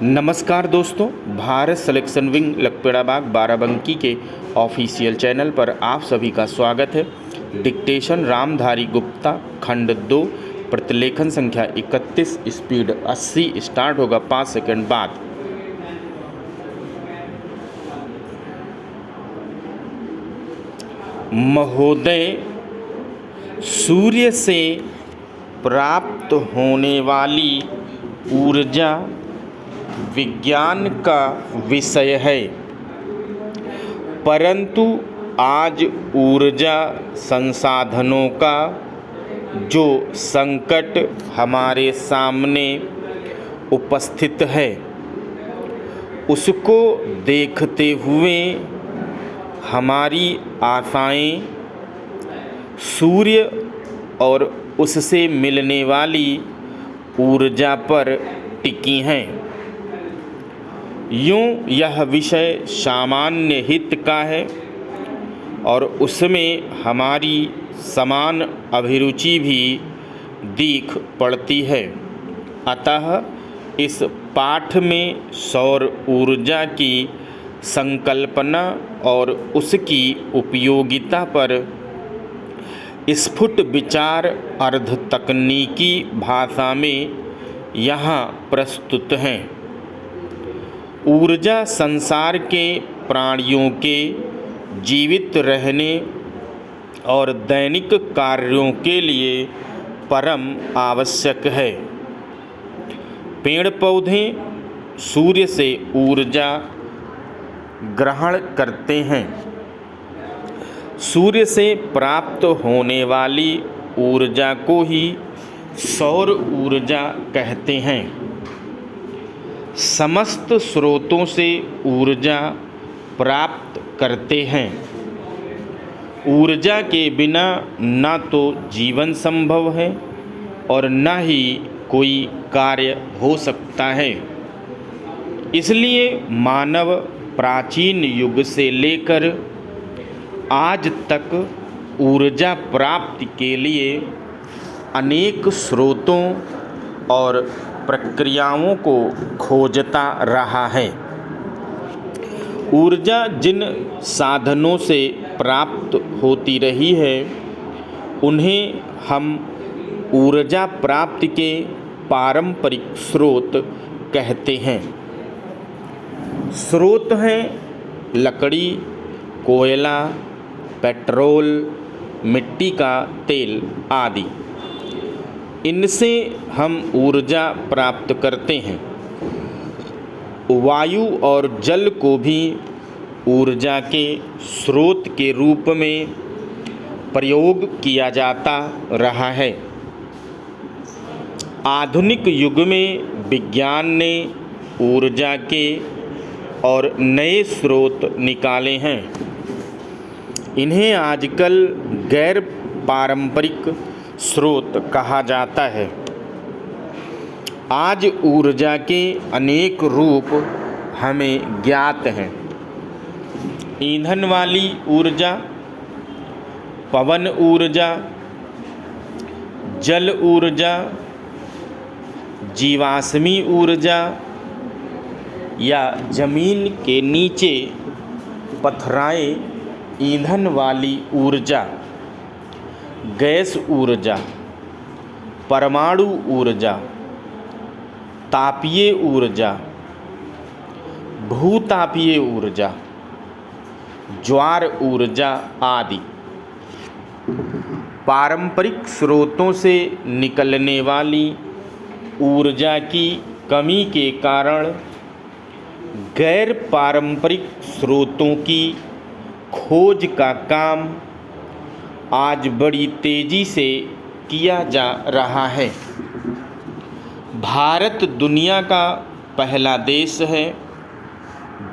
नमस्कार दोस्तों, Bharat selection wing Lakhpeda बाग बाराबंकी के ऑफिशियल चैनल पर आप सभी का स्वागत है। डिक्टेशन रामधारी गुप्ता, खंड 2, प्रतिलेखन संख्या 31, स्पीड 80। स्टार्ट होगा 5 सेकंड बाद। महोदय, सूर्य से प्राप्त होने वाली ऊर्जा विज्ञान का विषय है, परंतु आज ऊर्जा संसाधनों का जो संकट हमारे सामने उपस्थित है, उसको देखते हुए हमारी आशाएं सूर्य और उससे मिलने वाली ऊर्जा पर टिकी हैं। यूँ यह विषय सामान्य हित का है और उसमें हमारी समान अभिरुचि भी दिख पड़ती है। अतः इस पाठ में सौर ऊर्जा की संकल्पना और उसकी उपयोगिता पर स्फुट विचार अर्ध तकनीकी भाषा में यहाँ प्रस्तुत हैं। ऊर्जा संसार के प्राणियों के जीवित रहने और दैनिक कार्यों के लिए परम आवश्यक है। पेड़ पौधे सूर्य से ऊर्जा ग्रहण करते हैं। सूर्य से प्राप्त होने वाली ऊर्जा को ही सौर ऊर्जा कहते हैं। समस्त स्रोतों से ऊर्जा प्राप्त करते हैं। ऊर्जा के बिना न तो जीवन संभव है और न ही कोई कार्य हो सकता है। इसलिए मानव प्राचीन युग से लेकर आज तक ऊर्जा प्राप्ति के लिए अनेक स्रोतों और प्रक्रियाओं को खोजता रहा है। ऊर्जा जिन साधनों से प्राप्त होती रही है, उन्हें हम ऊर्जा प्राप्ति के पारंपरिक स्रोत कहते हैं। स्रोत हैं लकड़ी, कोयला, पेट्रोल, मिट्टी का तेल आदि। इनसे हम ऊर्जा प्राप्त करते हैं। वायु और जल को भी ऊर्जा के स्रोत के रूप में प्रयोग किया जाता रहा है। आधुनिक युग में विज्ञान ने ऊर्जा के और नए स्रोत निकाले हैं। इन्हें आजकल गैर पारंपरिक स्रोत कहा जाता है। आज ऊर्जा के अनेक रूप हमें ज्ञात हैं। ईंधन वाली ऊर्जा, पवन ऊर्जा, जल ऊर्जा, जीवाश्मी ऊर्जा या जमीन के नीचे पथराए ईंधन वाली ऊर्जा, गैस ऊर्जा, परमाणु ऊर्जा, तापीय ऊर्जा, भूतापीय ऊर्जा, ज्वार ऊर्जा आदि। पारंपरिक स्रोतों से निकलने वाली ऊर्जा की कमी के कारण गैर पारंपरिक स्रोतों की खोज का काम आज बड़ी तेजी से किया जा रहा है। भारत दुनिया का पहला देश है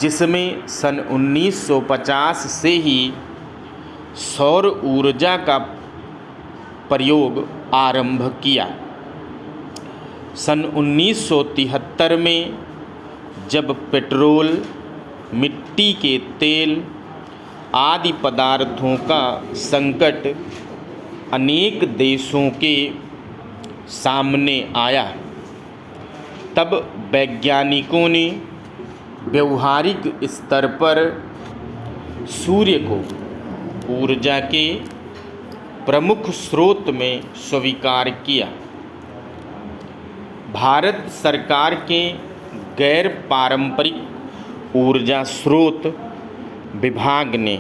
जिसमें सन 1950 से ही सौर ऊर्जा का प्रयोग आरंभ किया। सन 1973 में जब पेट्रोल, मिट्टी के तेल आदि पदार्थों का संकट अनेक देशों के सामने आया, तब वैज्ञानिकों ने व्यवहारिक स्तर पर सूर्य को ऊर्जा के प्रमुख स्रोत में स्वीकार किया। भारत सरकार के गैर पारंपरिक ऊर्जा स्रोत विभाग ने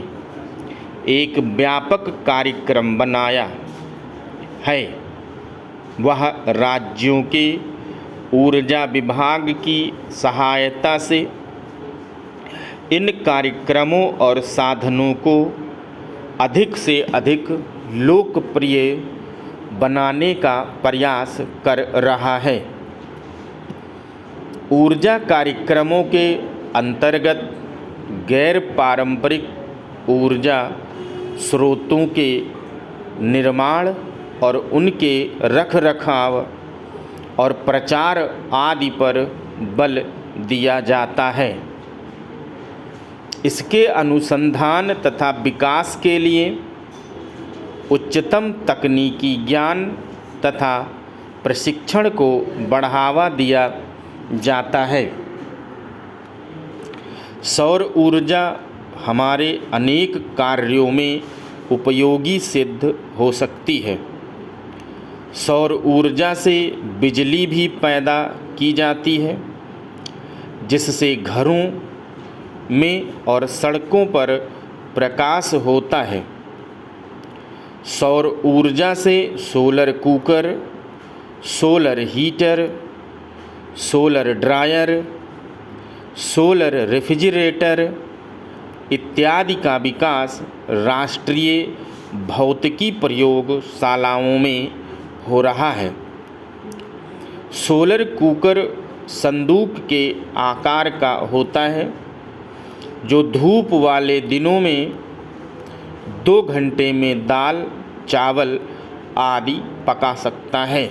एक व्यापक कार्यक्रम बनाया है। वह राज्यों के ऊर्जा विभाग की सहायता से इन कार्यक्रमों और साधनों को अधिक से अधिक लोकप्रिय बनाने का प्रयास कर रहा है। ऊर्जा कार्यक्रमों के अंतर्गत गैर पारंपरिक ऊर्जा स्रोतों के निर्माण और उनके रखरखाव और प्रचार आदि पर बल दिया जाता है। इसके अनुसंधान तथा विकास के लिए उच्चतम तकनीकी ज्ञान तथा प्रशिक्षण को बढ़ावा दिया जाता है। सौर ऊर्जा हमारे अनेक कार्यों में उपयोगी सिद्ध हो सकती है। सौर ऊर्जा से बिजली भी पैदा की जाती है, जिससे घरों में और सड़कों पर प्रकाश होता है। सौर ऊर्जा से solar cooker, solar heater, solar dryer, solar refrigerator इत्यादि का विकास राष्ट्रीय भौतिकी प्रयोगशालाओं में हो रहा है। सोलर कुकर संदूक के आकार का होता है, जो धूप वाले दिनों में 2 घंटे में दाल, चावल आदि पका सकता है।